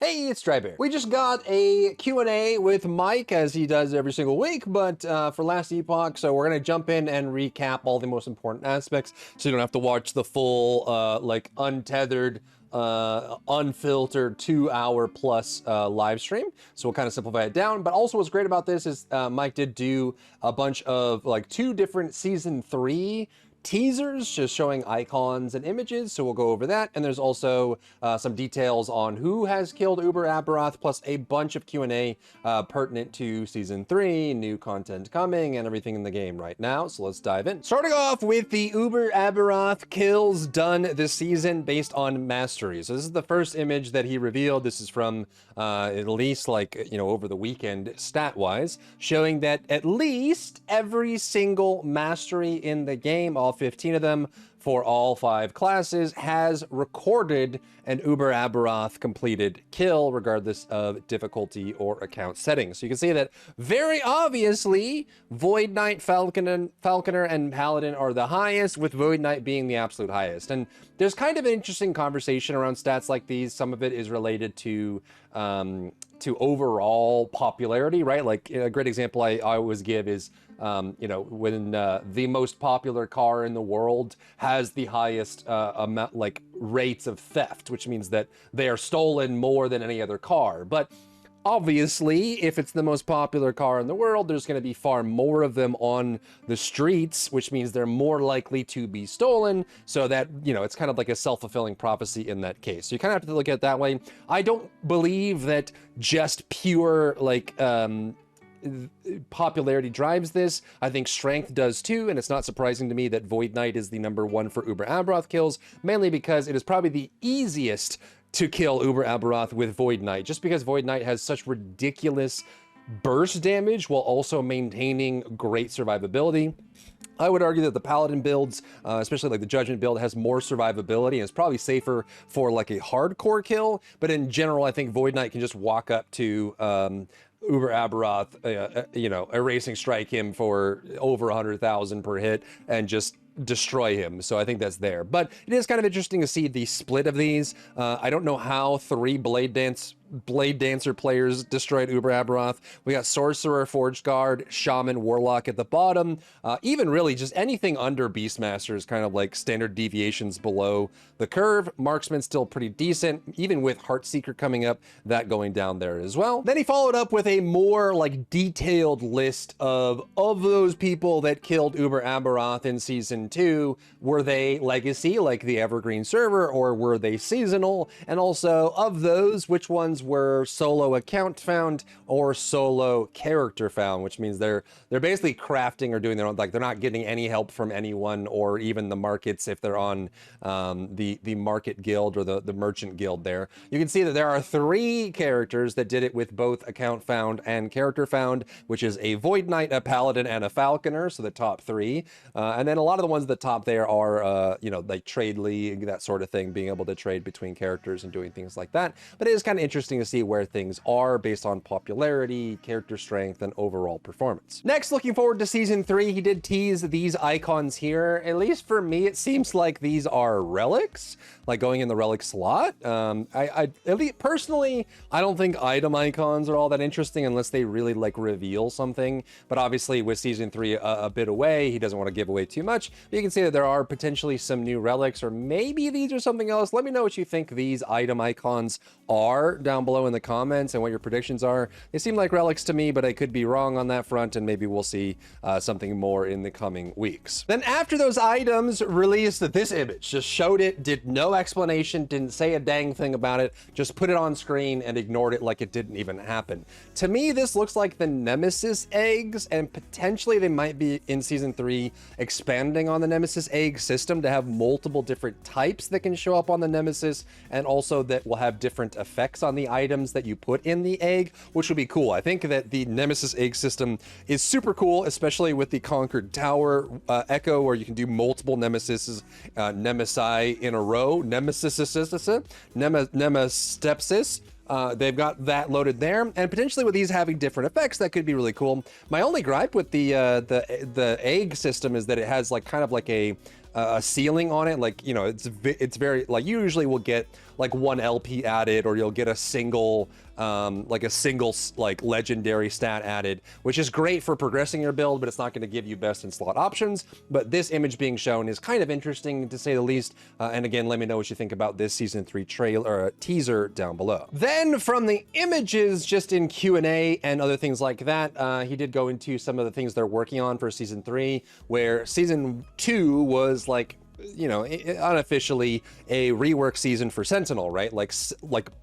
Hey, it's Drybear. We just got a Q&A with Mike, as he does every single week, but for last Epoch, so we're gonna jump in and recap all the most important aspects, so you don't have to watch the full, like, untethered, unfiltered 2-hour plus live stream. So we'll kind of simplify it down. But also what's great about this is Mike did do a bunch of, like, 2 different Season 3 teasers just showing icons and images, so we'll go over that. And there's also some details on who has killed Uber Aberroth, plus a bunch of Q&A pertinent to Season 3, new content coming, and everything in the game right now. So let's dive in. Starting off with the Uber Aberroth kills done this season based on mastery. So this is the first image that he revealed. This is from at least, like, you know, over the weekend stat-wise, showing that at least every single mastery in the game, all 15 of them for all 5 classes, has recorded an Uber Aberroth completed kill, regardless of difficulty or account settings. So you can see that very obviously Void Knight, Falconer, and Paladin are the highest, with Void Knight being the absolute highest. And there's kind of an interesting conversation around stats like these. Some of it is related to overall popularity, right? Like a great example I always give is, you know, when the most popular car in the world has the highest amount, like, rates of theft, which means that they are stolen more than any other car. But obviously, if it's the most popular car in the world, there's going to be far more of them on the streets, which means they're more likely to be stolen. So that, you know, it's kind of like a self-fulfilling prophecy in that case. So you kind of have to look at it that way. I don't believe that just pure, like, popularity drives this. I think strength does too, and it's not surprising to me that Void Knight is the #1 for Uber Aberroth kills, mainly because it is probably the easiest to kill Uber Aberroth with Void Knight, just because Void Knight has such ridiculous burst damage while also maintaining great survivability. I would argue that the Paladin builds, especially like the Judgment build, has more survivability and is probably safer for like a hardcore kill. But in general, I think Void Knight can just walk up to Uber Aberroth, you know, erasing strike him for over 100,000 per hit and just destroy him. So I think that's there. But it is kind of interesting to see the split of these. I don't know how 3 Blade Dancer players destroyed Uber Aberroth. We got Sorcerer, Forge Guard, Shaman, Warlock at the bottom. Even really just anything under Beastmaster is kind of like standard deviations below the curve. Marksman still pretty decent, even with Heartseeker coming up, that going down there as well. Then he followed up with a more like detailed list of those people that killed Uber Aberroth in Season 2. Were they Legacy, like the Evergreen server, or were they seasonal? And also, of those, which ones were solo account found or solo character found, which means they're basically crafting or doing their own, like they're not getting any help from anyone or even the markets if they're on the market guild or the merchant guild there. You can see that there are 3 characters that did it with both account found and character found, which is a Void Knight, a Paladin, and a Falconer, so the top 3. And then a lot of the ones at the top there are, you know, like Trade League, that sort of thing, being able to trade between characters and doing things like that. But it is kind of interesting to see where things are based on popularity, character strength, and overall performance. Next, looking forward to Season 3, he did tease these icons here. At least for me, it seems like these are relics, like going in the relic slot. At least personally, I don't think item icons are all that interesting unless they really like reveal something. But obviously with Season 3 a bit away, he doesn't want to give away too much. But you can see that there are potentially some new relics, or maybe these are something else. Let me know what you think these item icons are down below in the comments and what your predictions are. They seem like relics to me, but I could be wrong on that front, and maybe we'll see something more in the coming weeks. Then after those items, released this image, just showed it, did no explanation, didn't say a dang thing about it, just put it on screen and ignored it like it didn't even happen. To me, this looks like the Nemesis eggs, and potentially they might be in Season 3 expanding on the Nemesis egg system to have multiple different types that can show up on the Nemesis, and also that will have different effects on the items that you put in the egg, which would be cool. I think that the Nemesis egg system is super cool, especially with the Conquered Tower Echo, where you can do multiple Nemesises, Nemesi in a row, Nemestepsis. They've got that loaded there, and potentially with these having different effects, that could be really cool. My only gripe with the egg system is that it has like kind of like a ceiling on it. Like, you know, it's very, like, you usually will get like 1 LP added, or you'll get a single like legendary stat added, which is great for progressing your build, but it's not going to give you best in slot options. But this image being shown is kind of interesting, to say the least. And again, let me know what you think about this season 3 trailer or teaser down below. Then from the images, just in Q&A and other things like that, he did go into some of the things they're working on for season 3, where season 2 was like, you know, unofficially a rework season for Sentinel, right? Like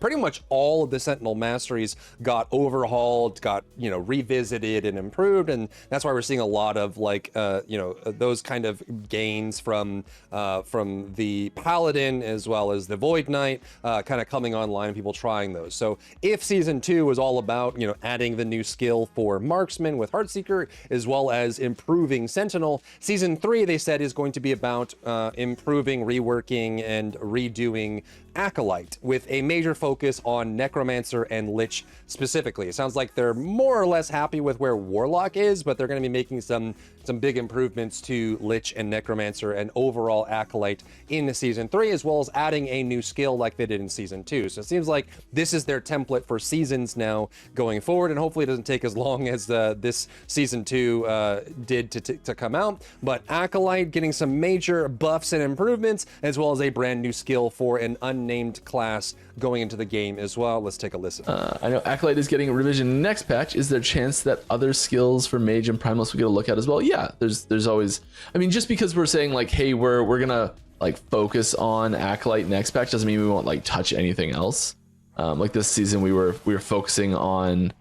pretty much all of the Sentinel masteries got overhauled, got, you know, revisited and improved, and that's why we're seeing a lot of like you know, those kind of gains from the Paladin as well as the Void Knight kind of coming online and people trying those. So if season 2 was all about, you know, adding the new skill for Marksman with Heartseeker as well as improving Sentinel, season 3 they said is going to be about improving, reworking, and redoing Acolyte, with a major focus on Necromancer and Lich specifically. It sounds like they're more or less happy with where Warlock is, but they're going to be making some big improvements to Lich and Necromancer and overall Acolyte in season 3, as well as adding a new skill like they did in season 2. So it seems like this is their template for seasons now going forward, and hopefully it doesn't take as long as this season 2 did to come out. But Acolyte getting some major buffs and improvements, as well as a brand new skill for an unnamed class going into the game as well. Let's take a listen. I know Acolyte is getting a revision next patch. Is there a chance that other skills for Mage and Primalist we get a look at as well? Yeah, there's always, I mean, just because we're saying like, hey, we're gonna like focus on Acolyte next patch doesn't mean we won't like touch anything else. Like this season we were focusing on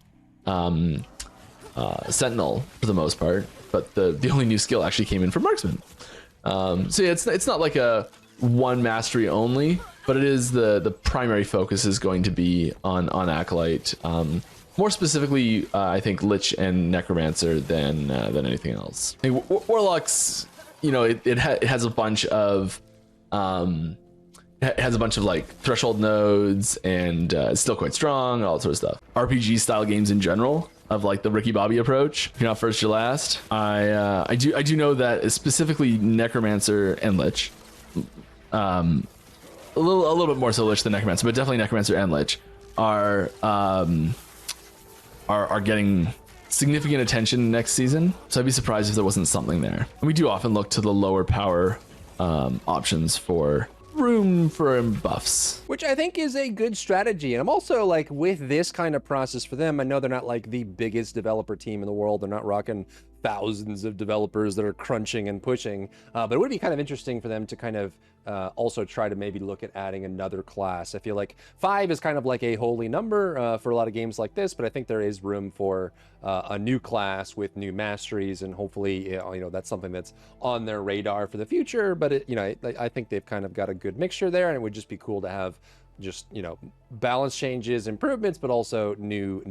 Sentinel for the most part, but the only new skill actually came in for Marksman. So yeah, it's not like a one mastery only, but it is the primary focus is going to be on Acolyte. More specifically, I think Lich and Necromancer than anything else. I think Warlock's, you know, it has a bunch of like threshold nodes, and it's still quite strong, all that sort of stuff. RPG style games in general, of like the Ricky Bobby approach, if you're not first, you're last. I do know that specifically Necromancer and Lich, a little bit more so Lich than Necromancer, but definitely Necromancer and Lich are getting significant attention next season. So I'd be surprised if there wasn't something there. And we do often look to the lower power options for room for buffs, which I think is a good strategy. And I'm also like, with this kind of process for them, I know they're not like the biggest developer team in the world. They're not rocking thousands of developers that are crunching and pushing, but it would be kind of interesting for them to kind of also try to maybe look at adding another class. I feel like 5 is kind of like a holy number for a lot of games like this, but I think there is room for a new class with new masteries, and hopefully, you know, that's something that's on their radar for the future. But it, you know, I think they've kind of got a good mixture there, and it would just be cool to have just, you know, balance changes, improvements, but also new.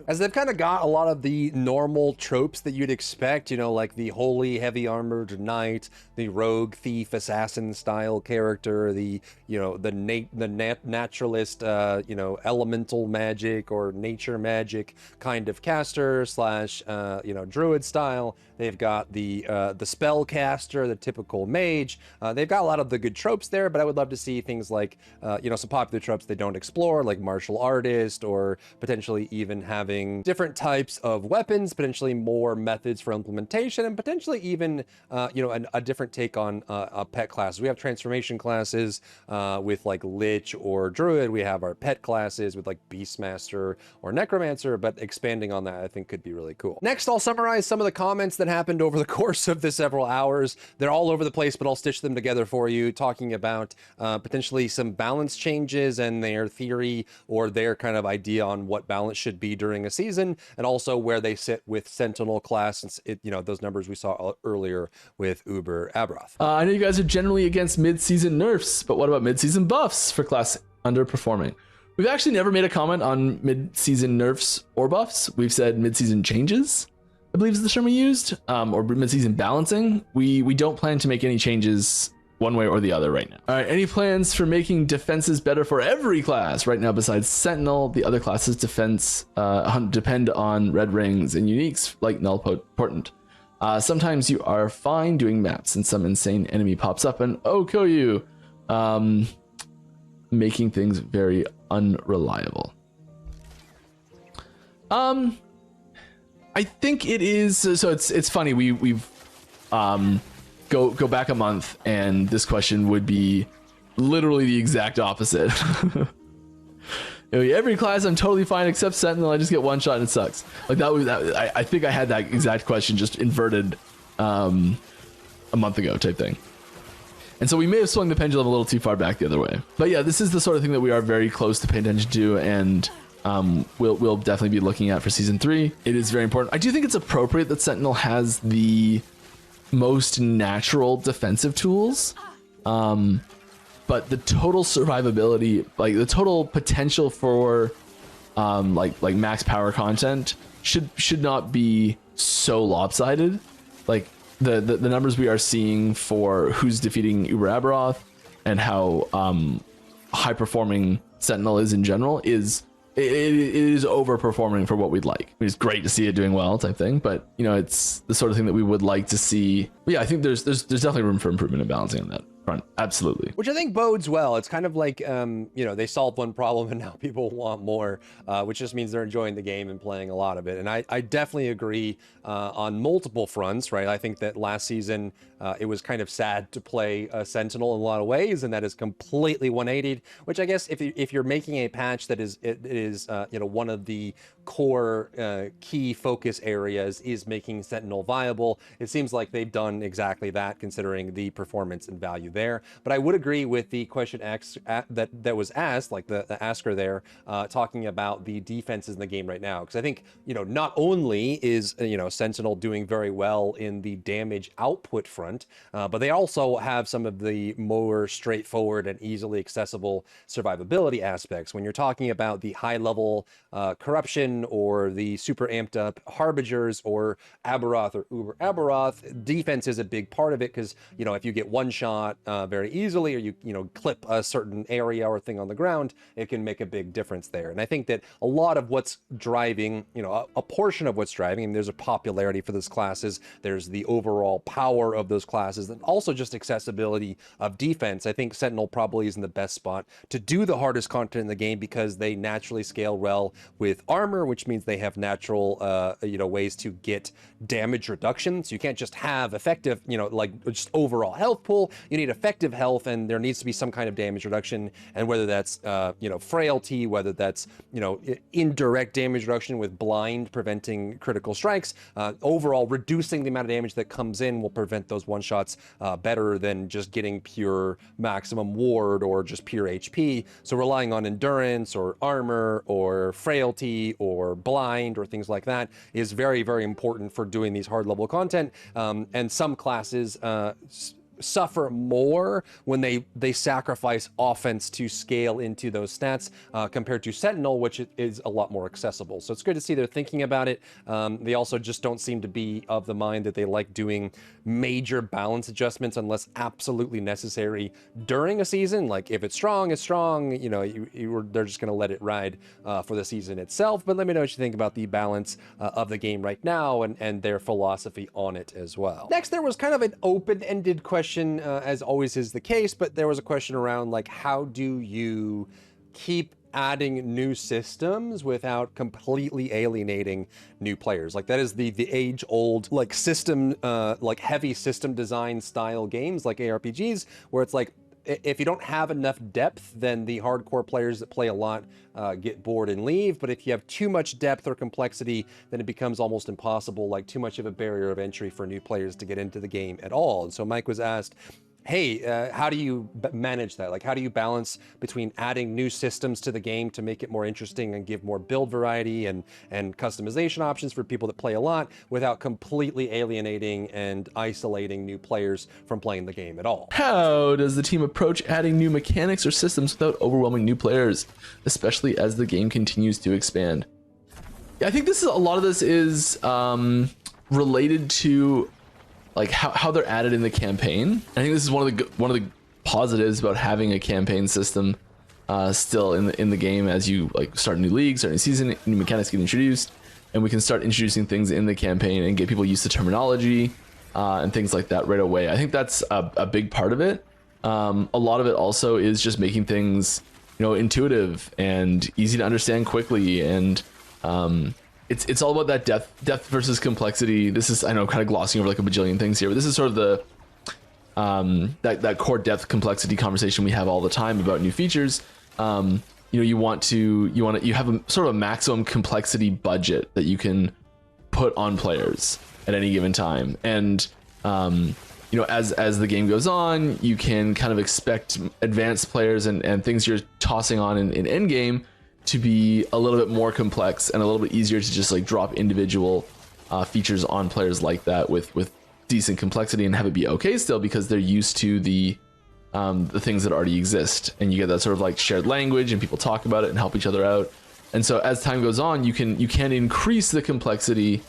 As they've kind of got a lot of the normal tropes that you'd expect, you know, like the holy heavy armored knight, the rogue thief assassin style character, the, you know, the naturalist, you know, elemental magic or nature magic kind of caster slash, you know, druid style. They've got the spellcaster, the typical mage. They've got a lot of the good tropes there, but I would love to see things like, you know, some popular tropes they don't explore, like martial artist, or potentially even having different types of weapons, potentially more methods for implementation, and potentially even, you know, a different take on pet classes. We have transformation classes with like Lich or Druid. We have our pet classes with like Beastmaster or Necromancer, but expanding on that I think could be really cool. Next, I'll summarize some of the comments that happened over the course of the several hours. They're all over the place, but I'll stitch them together for you, talking about potentially some balance changes and their theory or their kind of idea on what balance should be during a season, and also where they sit with Sentinel class, since it, you know, those numbers we saw earlier with Aberroth. I know you guys are generally against mid-season nerfs, but what about mid-season buffs for class underperforming? We've actually never made a comment on mid-season nerfs or buffs. We've said mid-season changes, I believe is the term we used, or mid-season balancing. We don't plan to make any changes one way or the other right now. All right, any plans for making defenses better for every class right now besides Sentinel? The other classes' defense depend on red rings and uniques like Null Portent. Sometimes you are fine doing maps and some insane enemy pops up and kill you. making things very unreliable. I think it is. So it's funny. We've go back a month, and this question would be literally the exact opposite. Every class I'm totally fine except Sentinel. I just get one shot and it sucks. Like that was that. I think I had that exact question just inverted a month ago type thing. And so we may have swung the pendulum a little too far back the other way. But yeah, this is the sort of thing that we are very close to paying attention to, and we'll definitely be looking at for season 3. It is very important. I do think it's appropriate that Sentinel has the most natural defensive tools. But the total survivability, like the total potential for like max power content should not be so lopsided. Like the numbers we are seeing for who's defeating Uber Aberroth and how high performing Sentinel is in general is it is overperforming for what we'd like. It's great to see it doing well type thing, but you know, it's the sort of thing that we would like to see. But yeah, I think there's definitely room for improvement and balancing on that front. Absolutely. Which I think bodes well. It's kind of like, you know, they solved one problem and now people want more, which just means they're enjoying the game and playing a lot of it. And I definitely agree on multiple fronts, right? I think that last season it was kind of sad to play Sentinel in a lot of ways, and that is completely 180'd, which I guess if you're making a patch that is, you know, one of the core key focus areas is making Sentinel viable, it seems like they've done exactly that considering the performance and value there. But I would agree with the question that was asked, like the asker there, talking about the defenses in the game right now. Because I think, you know, not only is, you know, Sentinel doing very well in the damage output front, but they also have some of the more straightforward and easily accessible survivability aspects. When you're talking about the high level corruption or the super amped up harbingers or Aberroth or Uber Aberroth, defense is a big part of it, because, you know, if you get one shot very easily, or you know, clip a certain area or thing on the ground, it can make a big difference there. And I think that a lot of what's driving, you know, a portion of what's driving, and there's a popularity for those classes, there's the overall power of those classes, and also just accessibility of defense. I think Sentinel probably is in the best spot to do the hardest content in the game, because they naturally scale well with armor, which means they have natural, you know, ways to get damage reduction. So you can't just have effective, you know, like just overall health pool. You need effective health, and there needs to be some kind of damage reduction. And whether that's, you know, frailty, whether that's, you know, indirect damage reduction with blind preventing critical strikes, overall reducing the amount of damage that comes in will prevent those one shots better than just getting pure maximum ward or just pure HP. So relying on endurance or armor or frailty or blind or things like that is very, very important for doing these hard level content. And some classes suffer more when they sacrifice offense to scale into those stats compared to Sentinel, which is a lot more accessible. So it's good to see they're thinking about it. They also just don't seem to be of the mind that they like doing major balance adjustments unless absolutely necessary during a season. Like if it's strong, it's strong, you know, they're just going to let it ride for the season itself. But let me know what you think about the balance of the game right now and their philosophy on it as well. Next, there was kind of an open-ended question, as always is the case, but there was a question around like, how do you keep adding new systems without completely alienating new players? Like that is the age-old like system, like heavy system design style games like ARPGs, where it's like, if you don't have enough depth, then the hardcore players that play a lot get bored and leave. But if you have too much depth or complexity, then it becomes almost impossible, like too much of a barrier of entry for new players to get into the game at all. And so Mike was asked, hey, how do you manage that? Like, how do you balance between adding new systems to the game to make it more interesting and give more build variety and customization options for people that play a lot without completely alienating and isolating new players from playing the game at all? How does the team approach adding new mechanics or systems without overwhelming new players, especially as the game continues to expand? Yeah, I think a lot of this is related to like how they're added in the campaign. I think this is one of the positives about having a campaign system still in the game. As you like start new leagues, start a new season, new mechanics get introduced, and we can start introducing things in the campaign and get people used to terminology and things like that right away. I think that's a big part of it. A lot of it also is just making things intuitive and easy to understand quickly. And it's all about that depth versus complexity. This is, I know, kind of glossing over like a bajillion things here, but this is sort of the that core depth complexity conversation we have all the time about new features. You have a sort of a maximum complexity budget that you can put on players at any given time. And as the game goes on, you can kind of expect advanced players and things you're tossing on in endgame to be a little bit more complex and a little bit easier to just like drop individual features on players like that with decent complexity and have it be okay still, because they're used to the things that already exist, and you get that sort of like shared language and people talk about it and help each other out. And so as time goes on, you can increase the complexity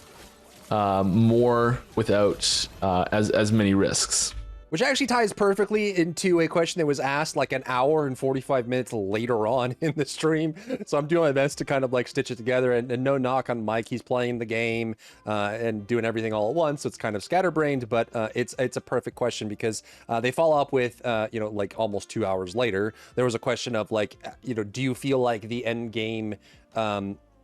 more without as many risks. Which actually ties perfectly into a question that was asked like an hour and 45 minutes later on in the stream. So I'm doing my best to kind of like stitch it together, and no knock on Mike. He's playing the game and doing everything all at once. So it's kind of scatterbrained, but it's a perfect question because they follow up with, like almost 2 hours later, there was a question of like, do you feel like the end game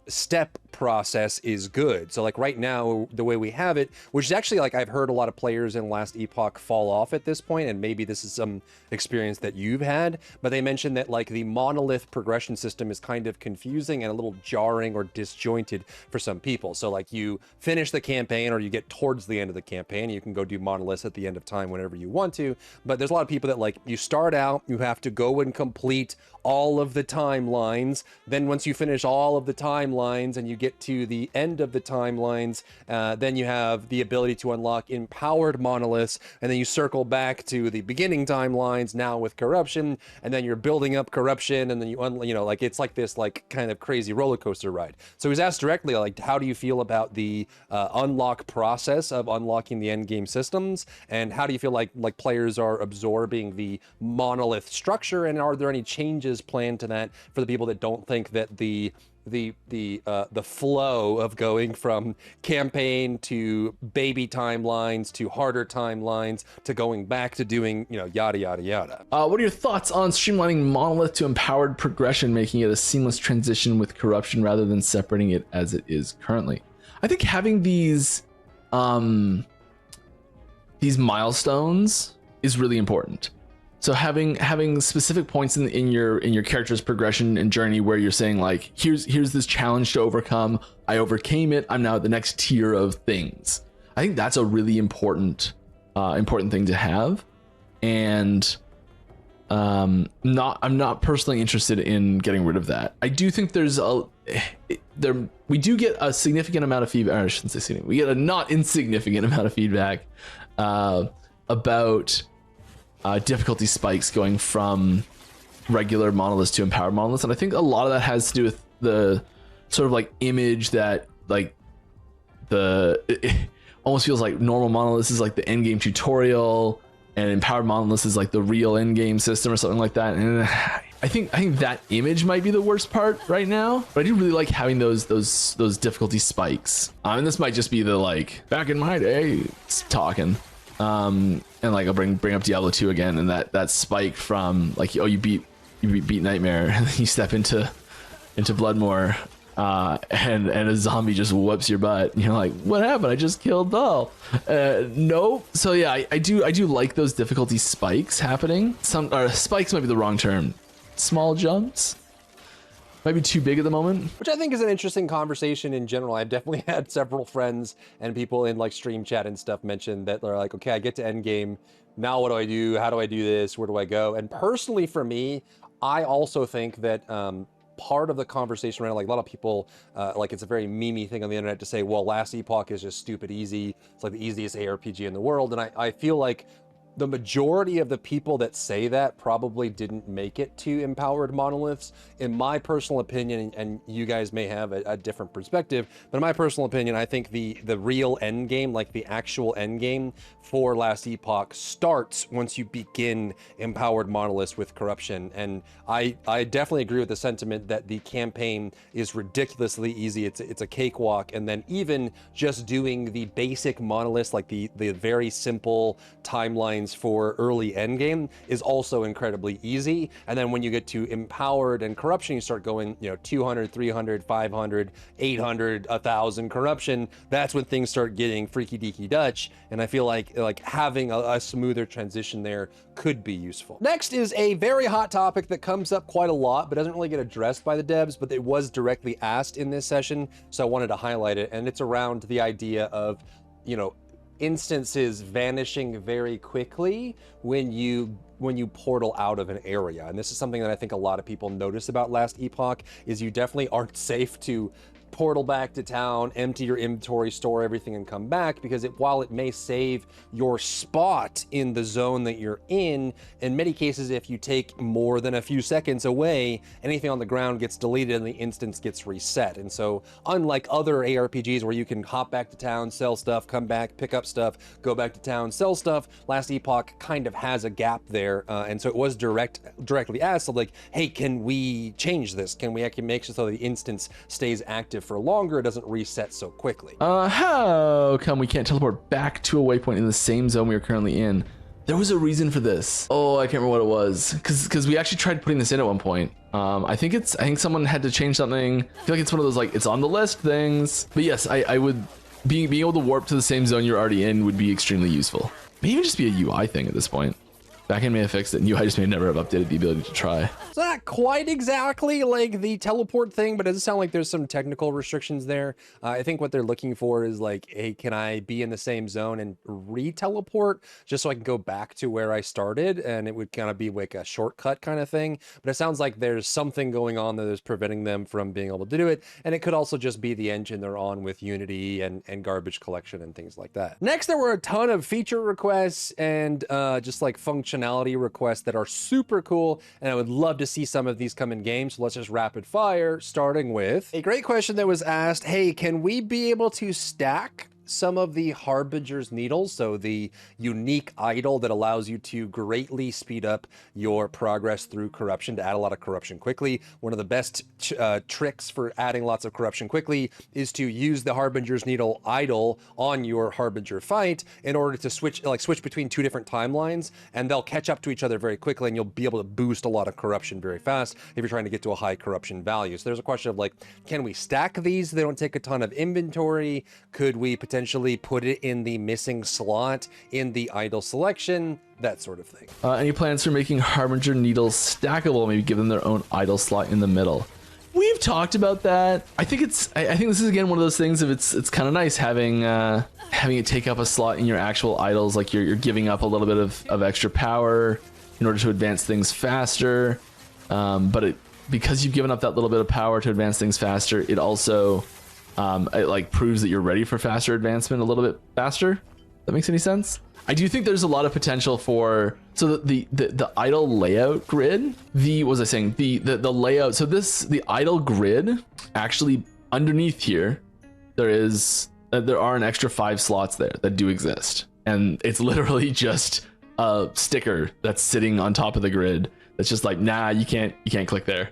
step process is good? So like right now, the way we have it, which is actually like I've heard a lot of players in last Epoch fall off at this point, and maybe this is some experience that you've had, but they mentioned that like the monolith progression system is kind of confusing and a little jarring or disjointed for some people. So like you finish the campaign or you get towards the end of the campaign, you can go do monoliths at the end of time whenever you want to, but there's a lot of people that like you start out, you have to go and complete all of the timelines. Then once you finish all of the timelines and you get to the end of the timelines, then you have the ability to unlock empowered monoliths, and then you circle back to the beginning timelines now with corruption, and then you're building up corruption, and then you like it's like this like kind of crazy roller coaster ride. So he was asked directly like, how do you feel about the unlock process of unlocking the end game systems, and how do you feel like players are absorbing the monolith structure, and are there any changes planned to that for the people that don't think that the flow of going from campaign to baby timelines to harder timelines to going back to doing yada yada yada. What are your thoughts on streamlining monolith to empowered progression, making it a seamless transition with corruption rather than separating it as it is currently? I think having these milestones is really important. So having specific points in your character's progression and journey where you're saying like, here's this challenge to overcome, I overcame it, I'm now at the next tier of things. I think that's a really important thing to have. And I'm not personally interested in getting rid of that. I do think we do get a significant amount of feedback, or I shouldn't say significant, we get a not insignificant amount of feedback about difficulty spikes going from regular monoliths to empowered monoliths, and I think a lot of that has to do with the sort of like image that like it almost feels like normal monoliths is like the end game tutorial, and empowered monoliths is like the real end game system or something like that. And I think that image might be the worst part right now, but I do really like having those difficulty spikes. And this might just be the like back in my day talking. And like I'll bring up Diablo 2 again, and that spike from like, oh, you beat Nightmare, and then you step into Bloodmoor, and a zombie just whoops your butt, and you're like, what happened? I just killed Dahl. No. So yeah, I do like those difficulty spikes happening. Spikes might be the wrong term. Small jumps might be too big at the moment. Which I think is an interesting conversation in general. I've definitely had several friends and people in like stream chat and stuff mention that they're like, okay, I get to end game. Now what do I do? How do I do this? Where do I go? And personally for me, I also think that part of the conversation around like a lot of people, like it's a very memey thing on the internet to say, well, last Epoch is just stupid easy. It's like the easiest ARPG in the world. And I feel like the majority of the people that say that probably didn't make it to empowered monoliths. In my personal opinion, and you guys may have a different perspective, but in my personal opinion, I think the real end game, like the actual end game for last Epoch, starts once you begin empowered monoliths with corruption. And I definitely agree with the sentiment that the campaign is ridiculously easy. It's a cakewalk. And then even just doing the basic monoliths, like the very simple timeline designs for early endgame is also incredibly easy. And then when you get to empowered and corruption, you start going, you know, 200, 300, 500, 800, 1,000 corruption. That's when things start getting freaky deaky Dutch. And I feel like having a smoother transition there could be useful. Next is a very hot topic that comes up quite a lot, but doesn't really get addressed by the devs, but it was directly asked in this session. So I wanted to highlight it. And it's around the idea of, you know, instances vanishing very quickly when you portal out of an area. And this is something that I think a lot of people notice about last Epoch, is you definitely aren't safe to portal back to town, empty your inventory, store everything, and come back, because while it may save your spot in the zone that you're in many cases, if you take more than a few seconds away, anything on the ground gets deleted and the instance gets reset. And so unlike other ARPGs where you can hop back to town, sell stuff, come back, pick up stuff, go back to town, sell stuff, last Epoch kind of has a gap there. And so it was directly asked, like, hey, can we change this? Can we actually make it so the instance stays active for longer, it doesn't reset so quickly? How come we can't teleport back to a waypoint in the same zone we are currently in? There was a reason for this. Oh, I can't remember what it was, because we actually tried putting this in at one point. I think someone had to change something. I feel like it's one of those, like, it's on the list things. But yes, I would being able to warp to the same zone you're already in would be extremely useful. Maybe just be a UI thing at this point. Backend may have fixed it, and UI just may never have updated the ability to try. It's not quite exactly like the teleport thing, but it does sound like there's some technical restrictions there. I think what they're looking for is like, hey, can I be in the same zone and re-teleport just so I can go back to where I started? And it would kind of be like a shortcut kind of thing. But it sounds like there's something going on that is preventing them from being able to do it. And it could also just be the engine they're on with Unity and garbage collection and things like that. Next, there were a ton of feature requests and just like functionality requests that are super cool, and I would love to see some of these come in game. So let's just rapid fire, starting with a great question that was asked. Hey, can we be able to stack some of the Harbinger's Needles, so the unique idol that allows you to greatly speed up your progress through corruption, to add a lot of corruption quickly? One of the best tricks for adding lots of corruption quickly is to use the Harbinger's Needle idol on your Harbinger fight in order to switch between two different timelines, and they'll catch up to each other very quickly, and you'll be able to boost a lot of corruption very fast if you're trying to get to a high corruption value. So there's a question of like, can we stack these? They don't take a ton of inventory. Could we potentially put it in the missing slot in the idle selection? That sort of thing. Any plans for making Harbinger Needles stackable? Maybe give them their own idle slot in the middle. We've talked about that. I think this is again one of those things of it's kind of nice having it take up a slot in your actual idols. Like you're giving up a little bit of extra power in order to advance things faster. But because you've given up that little bit of power to advance things faster, it also it like proves that you're ready for faster advancement a little bit faster. That makes any sense? I do think there's a lot of potential for, so the idle layout grid, the layout, so the idle grid, actually underneath here, there are an extra 5 slots there that do exist. And it's literally just a sticker that's sitting on top of the grid. That's just like, nah, you can't click there.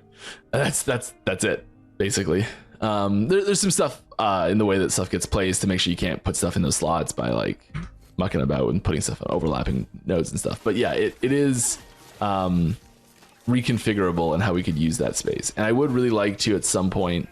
That's it, basically. There's some stuff in the way that stuff gets placed to make sure you can't put stuff in those slots by like mucking about and putting stuff on overlapping nodes and stuff. But yeah, it is reconfigurable and how we could use that space. And I would really like to at some point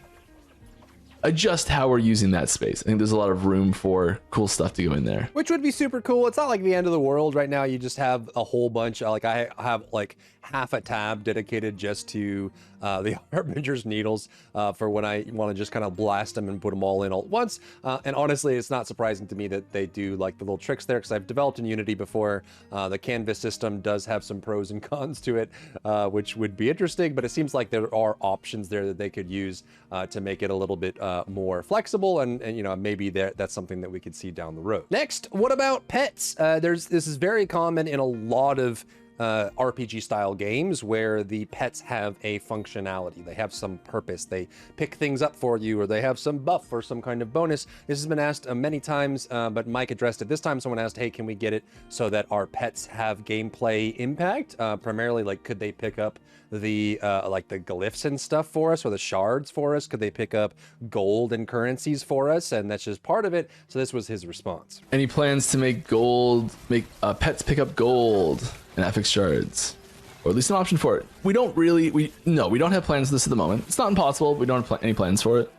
adjust how we're using that space. I think there's a lot of room for cool stuff to go in there, which would be super cool. It's not like the end of the world right now. You just have a whole bunch, like I have like half a tab dedicated just to the Harbinger's Needles for when I want to just kind of blast them and put them all in all at once. And honestly, it's not surprising to me that they do like the little tricks there, because I've developed in Unity before. The canvas system does have some pros and cons to it, which would be interesting, but it seems like there are options there that they could use to make it a little bit more flexible, and you know, maybe that's something that we could see down the road. Next, what about pets? This is very common in a lot of RPG style games where the pets have a functionality. They have some purpose. They pick things up for you, or they have some buff or some kind of bonus. This has been asked many times, but Mike addressed it this time. Someone asked, hey, can we get it so that our pets have gameplay impact? Primarily, like, could they pick up the like the glyphs and stuff for us, or the shards for us? Could they pick up gold and currencies for us? And that's just part of it. So this was his response. Any plans to make pets pick up gold and affix shards, or at least an option for it? We don't have plans for this at the moment. It's not impossible. We don't have any plans for it.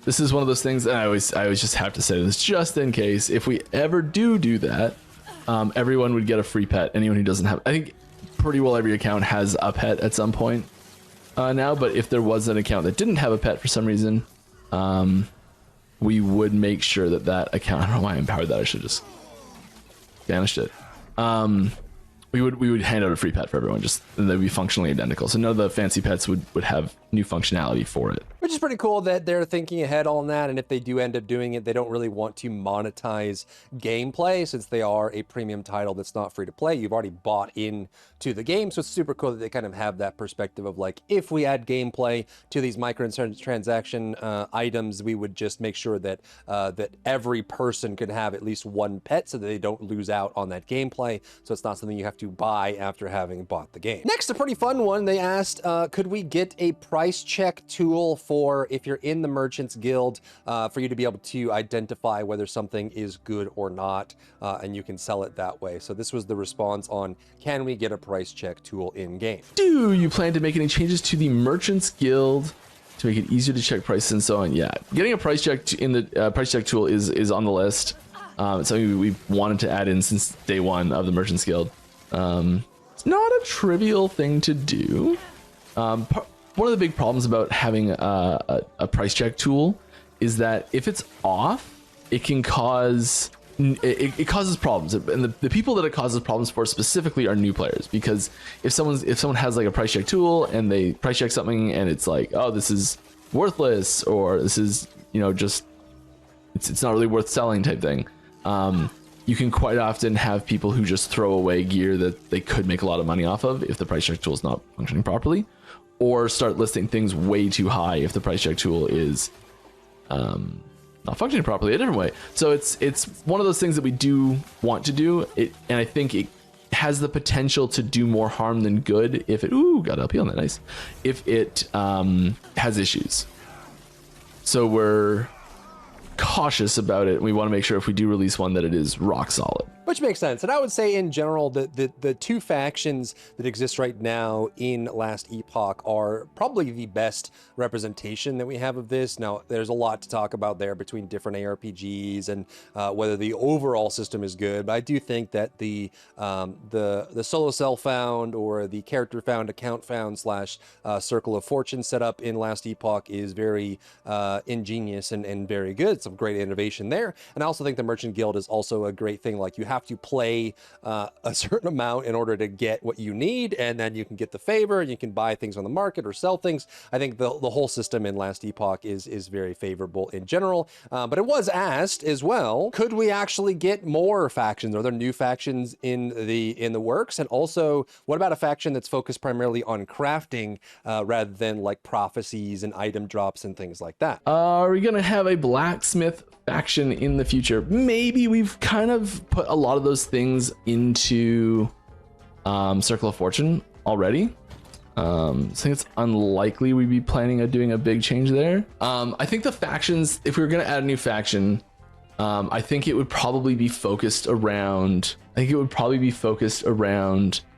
This is one of those things, and I always just have to say this just in case, if we ever do that, everyone would get a free pet. Anyone who doesn't have, I think pretty well every account has a pet at some point now, but if there was an account that didn't have a pet for some reason, we would make sure that account, I don't know why I empowered that, I should just banished it. We would hand out a free pet for everyone, just, and they'd be functionally identical. So none of the fancy pets would have new functionality for it. Which is pretty cool that they're thinking ahead on that, and if they do end up doing it, they don't really want to monetize gameplay since they are a premium title that's not free to play. You've already bought in to the game, so it's super cool that they kind of have that perspective of like, if we add gameplay to these microtransaction items, we would just make sure that that every person could have at least one pet so that they don't lose out on that gameplay. So it's not something you have to buy after having bought the game. Next, a pretty fun one. They asked, could we get a price check tool for if you're in the Merchants Guild, for you to be able to identify whether something is good or not, and you can sell it that way. So this was the response on, can we get a price check tool in game? Do you plan to make any changes to the Merchants Guild to make it easier to check prices and so on? Yeah, getting a price check in the price check tool is on the list. It's something we've wanted to add in since day one of the Merchants Guild. It's not a trivial thing to do. One of the big problems about having a price check tool is that if it's off, it can cause it causes problems, and the people that it causes problems for specifically are new players, because if someone has like a price check tool and they price check something and it's like, oh, this is worthless, or this is, you know, just it's not really worth selling type thing, you can quite often have people who just throw away gear that they could make a lot of money off of if the price check tool is not functioning properly, or start listing things way too high if the price check tool is not functioning properly a different way. So it's one of those things that we do want to do it, and I think it has the potential to do more harm than good if it got LP on that, nice, if it has issues. So we're cautious about it. We want to make sure if we do release one that it is rock solid. Which makes sense. And I would say in general, the two factions that exist right now in Last Epoch are probably the best representation that we have of this. Now, there's a lot to talk about there between different ARPGs and whether the overall system is good. But I do think that the solo self found, or the character found, account found / Circle of Fortune setup in Last Epoch is very ingenious and very good. Some great innovation there. And I also think the Merchant Guild is also a great thing. Like, you have to play a certain amount in order to get what you need, and then you can get the favor and you can buy things on the market or sell things. I think the whole system in Last Epoch is very favorable in general. But it was asked as well, could we actually get more factions? Are there new factions in the works? And also, what about a faction that's focused primarily on crafting rather than like prophecies and item drops and things like that? Are we gonna have a blacksmith faction in the future? Maybe. We've kind of put a lot of those things into Circle of Fortune already. I think it's unlikely we'd be planning on doing a big change there. I think the factions, if we were going to add a new faction, I think it would probably be focused around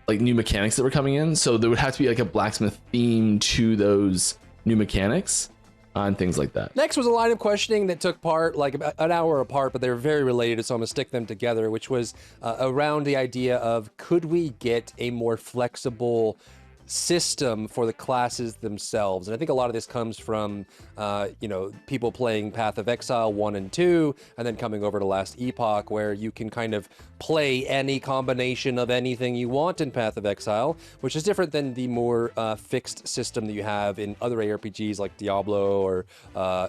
like new mechanics that were coming in. So there would have to be like a blacksmith theme to those new mechanics and things like that. Next was a line of questioning that took part like about an hour apart, but they were very related, so I'm gonna stick them together, which was around the idea of, could we get a more flexible system for the classes themselves. And I think a lot of this comes from, people playing Path of Exile 1 and 2, and then coming over to Last Epoch, where you can kind of play any combination of anything you want in Path of Exile, which is different than the more fixed system that you have in other ARPGs like Diablo or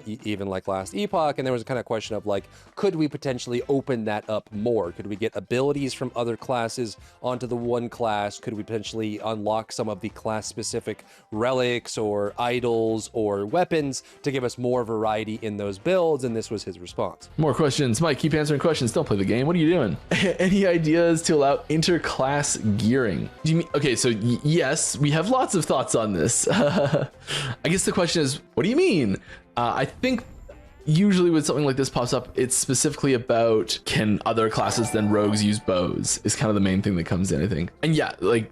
even like Last Epoch. And there was a kind of question of like, could we potentially open that up more? Could we get abilities from other classes onto the one class? Could we potentially unlock some of the class-specific relics or idols or weapons to give us more variety in those builds? And this was his response. More questions. Mike, keep answering questions. Don't play the game. What are you doing? Any ideas to allow inter-class gearing? Do you mean, okay, so yes, we have lots of thoughts on this. I guess the question is, what do you mean? I think usually when something like this pops up, it's specifically about, can other classes than rogues use bows is kind of the main thing that comes in, I think. And yeah, like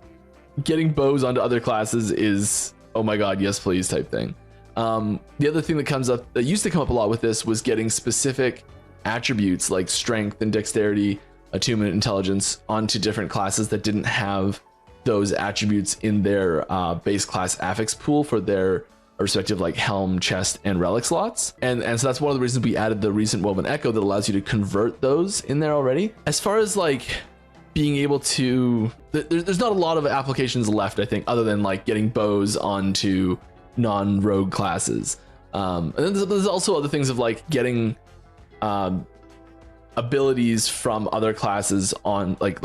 getting bows onto other classes is, oh my god, yes please type thing. The other thing that comes up, that used to come up a lot with this, was getting specific attributes like strength and dexterity, attunement, intelligence onto different classes that didn't have those attributes in their base class affix pool for their respective like helm, chest, and relic slots. And so that's one of the reasons we added the recent Woven Echo that allows you to convert those in there already. As far as like being able to, there's not a lot of applications left, I think, other than like getting bows onto non-rogue classes. And then there's also other things of like getting abilities from other classes on like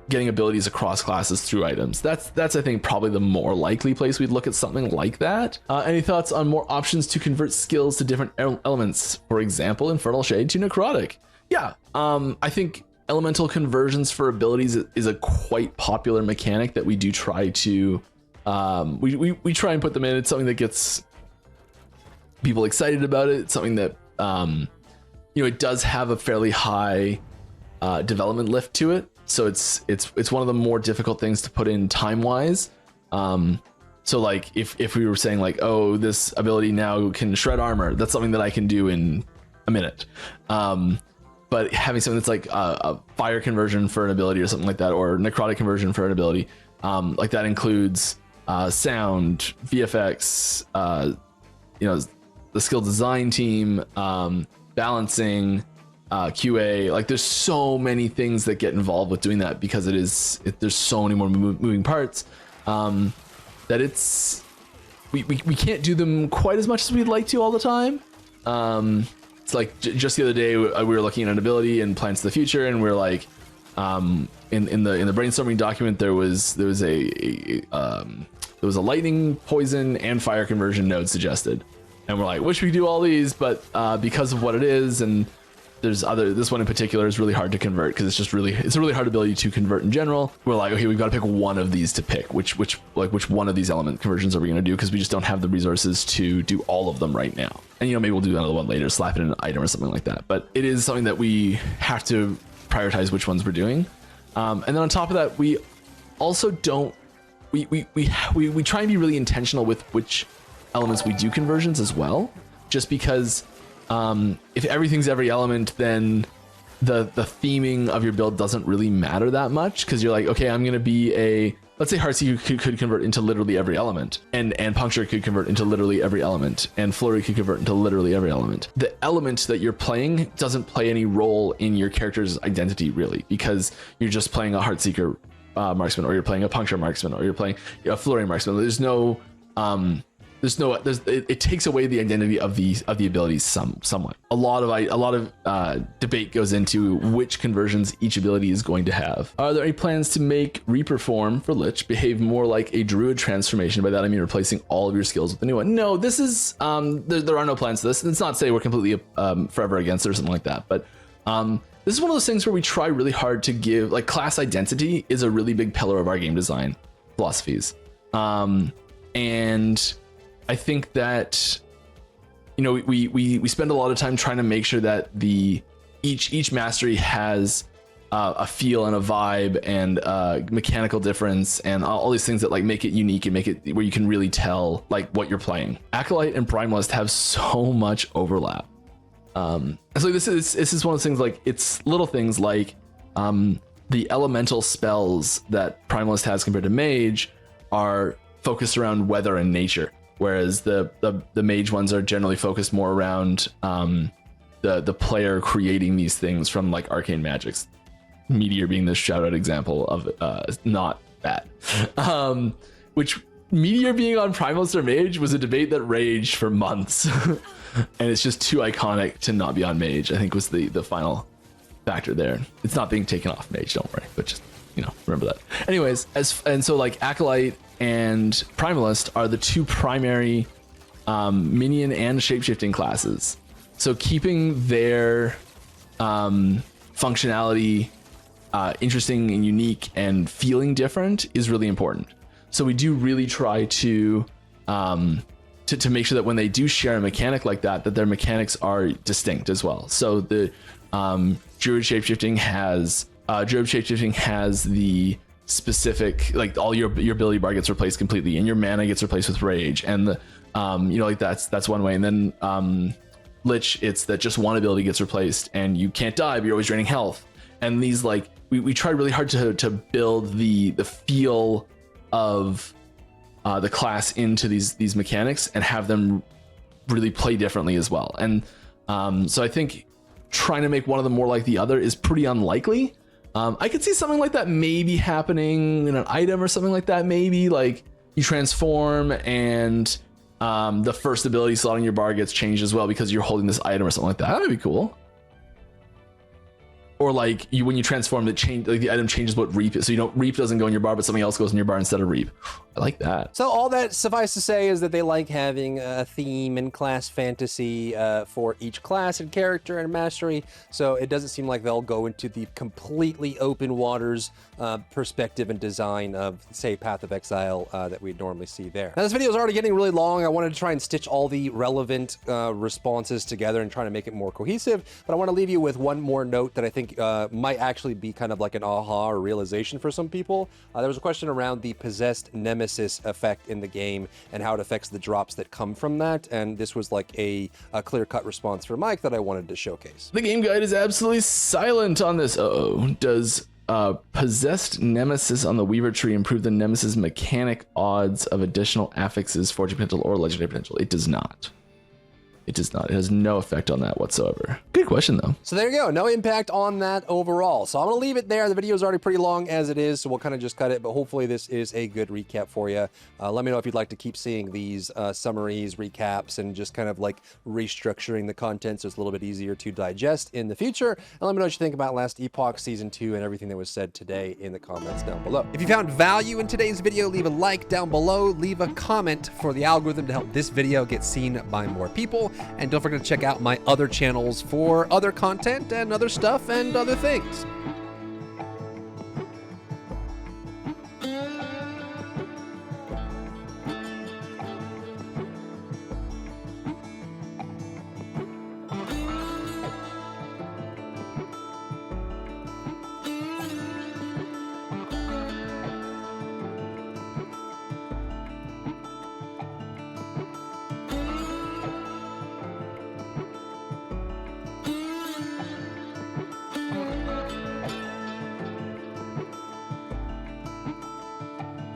getting abilities across classes through items. That's I think probably the more likely place we'd look at something like that. Any thoughts on more options to convert skills to different elements? For example, Infernal Shade to Necrotic. Yeah, I think elemental conversions for abilities is a quite popular mechanic that we do try to we try and put them in. It's something that gets people excited about it. It's something that it does have a fairly high development lift to it. So it's one of the more difficult things to put in time-wise. So like if we were saying like, oh, this ability now can shred armor, that's something that I can do in a minute. But having something that's like a fire conversion for an ability or something like that, or necrotic conversion for an ability, like that includes sound, VFX, the skill design team, balancing, QA. Like there's so many things that get involved with doing that, because there's so many more moving parts that we can't do them quite as much as we'd like to all the time. It's like just the other day we were looking at an ability in Plans to the Future, and we're like, in the brainstorming document there was a lightning, poison, and fire conversion node suggested, and we're like, wish we could do all these, but because of what it is, and this one in particular is really hard to convert because it's a really hard ability to convert in general. We're like, okay, we've got to pick one of these to pick. Which one of these element conversions are we going to do? Because we just don't have the resources to do all of them right now. And maybe we'll do another one later, slap it in an item or something like that. But it is something that we have to prioritize which ones we're doing. And then on top of that, we also don't. We try and be really intentional with which elements we do conversions as well, just because. If everything's every element, then the theming of your build doesn't really matter that much, because you're like, okay, I'm going to be let's say Heartseeker could convert into literally every element, and Puncture could convert into literally every element, and Flurry could convert into literally every element. The element that you're playing doesn't play any role in your character's identity, really, because you're just playing a Heartseeker marksman, or you're playing a Puncture marksman, or you're playing a Flurry marksman. It takes away the identity of the abilities somewhat. A lot of debate goes into which conversions each ability is going to have. Are there any plans to make Reaper form for Lich behave more like a Druid transformation? By that I mean replacing all of your skills with a new one. No, this is there are no plans to this. It's not to say we're completely forever against it or something like that, but this is one of those things where we try really hard to give, like, class identity is a really big pillar of our game design philosophies, and I think that we spend a lot of time trying to make sure that each mastery has a feel and a vibe and a mechanical difference and all these things that like make it unique and make it where you can really tell like what you're playing. Acolyte and Primalist have so much overlap. So this is one of those things, like, it's little things like the elemental spells that Primalist has compared to Mage are focused around weather and nature, whereas the mage ones are generally focused more around the player creating these things from like arcane magics. Meteor being the shout out example of not that. Which Meteor being on Primalist or Mage was a debate that raged for months. And it's just too iconic to not be on Mage, I think was the final factor there. It's not being taken off Mage, don't worry, but just, you know, remember that. Anyways, so like Acolyte and Primalist are the two primary minion and shapeshifting classes. So keeping their functionality interesting and unique and feeling different is really important. So we do really try to make sure that when they do share a mechanic like that, that their mechanics are distinct as well. So the Druid shapeshifting has the specific, like all your ability bar gets replaced completely, and your mana gets replaced with rage, and the you know, like that's one way. And then Lich, it's that just one ability gets replaced, and you can't die, but you're always draining health. And these, like, we tried really hard to build the feel of the class into these mechanics and have them really play differently as well. And so I think trying to make one of them more like the other is pretty unlikely. I could see something like that maybe happening in an item or something like that. Maybe like you transform and the first ability slot on your bar gets changed as well because you're holding this item or something like that. That would be cool. Or like when you transform, like the item changes what reap is. So you don't, reap doesn't go in your bar, but something else goes in your bar instead of reap. I like that. So all that suffice to say is that they like having a theme and class fantasy for each class and character and mastery. So it doesn't seem like they'll go into the completely open waters perspective and design of, say, Path of Exile that we'd normally see there. Now this video is already getting really long. I wanted to try and stitch all the relevant responses together and try to make it more cohesive. But I want to leave you with one more note that I think might actually be kind of like an aha or realization for some people. There was a question around the possessed Nemesis effect in the game and how it affects the drops that come from that, and this was like a clear-cut response for Mike that I wanted to showcase. The game guide is absolutely silent on this. Does possessed Nemesis on the Weaver tree improve the Nemesis mechanic odds of additional affixes, fortune potential, or legendary potential? It does not. It does not. It has no effect on that whatsoever. Good question, though. So there you go. No impact on that overall. So I'm going to leave it there. The video is already pretty long as it is, so we'll kind of just cut it, but hopefully this is a good recap for you. Let me know if you'd like to keep seeing these summaries, recaps, and just kind of like restructuring the content so it's a little bit easier to digest in the future. And let me know what you think about Last Epoch Season 2 and everything that was said today in the comments down below. If you found value in today's video, leave a like down below. Leave a comment for the algorithm to help this video get seen by more people. And don't forget to check out my other channels for other content and other stuff and other things.